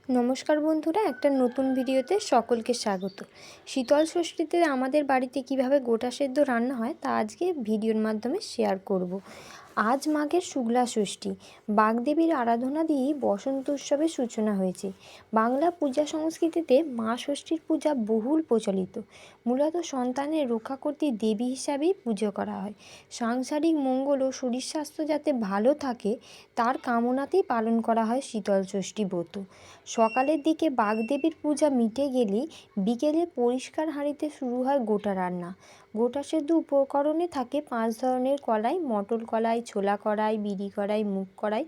নমস্কার বন্ধুরা, একটা নতুন ভিডিওতে সকলকে স্বাগত। শীতল ষষ্ঠীতে আমাদের বাড়িতে কিভাবে গোটা সেদ্ধ রান্না হয় তা আজকে ভিডিওর মাধ্যমে শেয়ার করব। আজ মাঘের শুক্লা ষষ্ঠী, বাগদেবীর আরাধনা দিয়েই বসন্ত উৎসবের সূচনা হয়েছে। বাংলা পূজা সংস্কৃতিতে মা ষষ্ঠীর পূজা বহুল প্রচলিত। মূলত সন্তানের রক্ষাকর্ত্রী দেবী হিসাবেই পুজো করা হয়। সাংসারিক মঙ্গল ও শরীর স্বাস্থ্য যাতে ভালো থাকে তার কামনাতেই পালন করা হয় শীতল ষষ্ঠী ব্রত। সকালের দিকে বাগদেবীর পূজা মিটে গেলেই বিকেলে পরিষ্কার হাঁড়িতে শুরু হয় গোটা রান্না। গোটা সেদ্ধ উপকরণে থাকে 5 ধরনের কলাই: মটর কলাই, ছোলা কড়াই, বিরি কড়াই, মুগ কড়াই।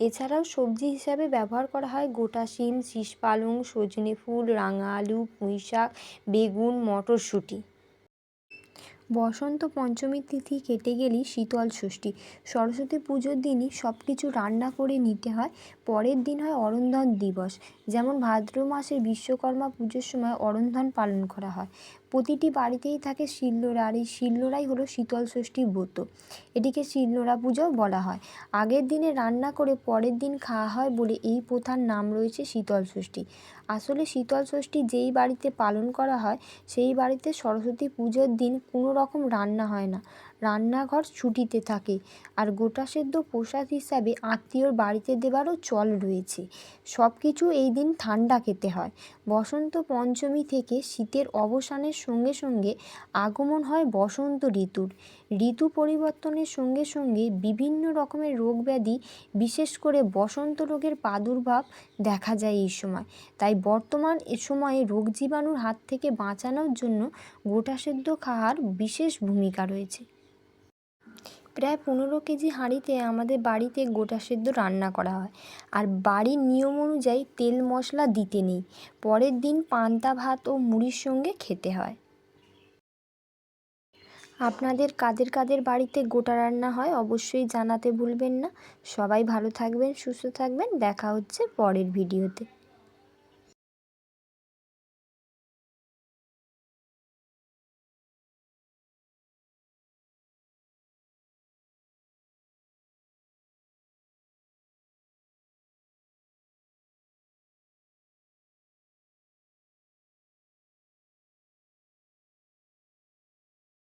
এছাড়াও সবজি হিসাবে ব্যবহার করা হয় গোটা শিম, শীষ পালং, সজনে ফুল, রাঙা আলু, পুঁই শাক, বেগুন, মটরশুঁটি। বসন্ত পঞ্চমী তিথি কেটে গেলেই শীতল ষষ্ঠী। সরস্বতী পুজোর দিনই সব কিছু রান্না করে নিতে হয়। পরের দিন হয় অরন্ধন দিবস। যেমন ভাদ্র মাসের বিশ্বকর্মা পুজোর সময় অরন্ধন পালন করা হয়। প্রতিটি বাড়িতেই থাকে শিলনোড়া, আর এই শিলনোড়াই হলো শীতল ষষ্ঠী ব্রত। এটিকে শিলনোড়া পুজোও বলা হয়। আগের দিনে রান্না করে পরের দিন খাওয়া হয় বলে এই প্রথার নাম রয়েছে শীতল ষষ্ঠী। আসলে শীতল ষষ্ঠী যেই বাড়িতে পালন করা হয় সেই বাড়িতে সরস্বতী পুজোর দিন কোনো রকম রান্না হয় না, রান্নাঘর ছুটিতে থাকে। আর গোটা সেদ্ধ প্রসাদ হিসাবে আত্মীয়র বাড়িতে দেওয়ারও চল রয়েছে। সব কিছু এই দিন ঠান্ডা খেতে হয়। বসন্ত পঞ্চমী থেকে শীতের অবসানের সঙ্গে সঙ্গে আগমন হয় বসন্ত ঋতুর। ঋতু পরিবর্তনের সঙ্গে সঙ্গে বিভিন্ন রকমের রোগ ব্যাধি, বিশেষ করে বসন্ত রোগের প্রাদুর্ভাব দেখা যায় এই সময়। তাই বর্তমান এ সময়ে রোগ জীবাণুর হাত থেকে বাঁচানোর জন্য গোটা সেদ্ধ খাওয়ার বিশেষ ভূমিকা রয়েছে। প্রায় 15 কেজি হাঁড়িতে আমাদের বাড়িতে গোটা সেদ্ধ রান্না করা হয়। আর বাড়ির নিয়ম অনুযায়ী তেল মশলা দিতে নেই। পরের দিন পান্তা ভাত ও মুড়ির সঙ্গে খেতে হয়। আপনাদের কাদের কাদের বাড়িতে গোটা রান্না হয় অবশ্যই জানাতে ভুলবেন না। সবাই ভালো থাকবেন, সুস্থ থাকবেন। দেখা হচ্ছে পরের ভিডিওতে।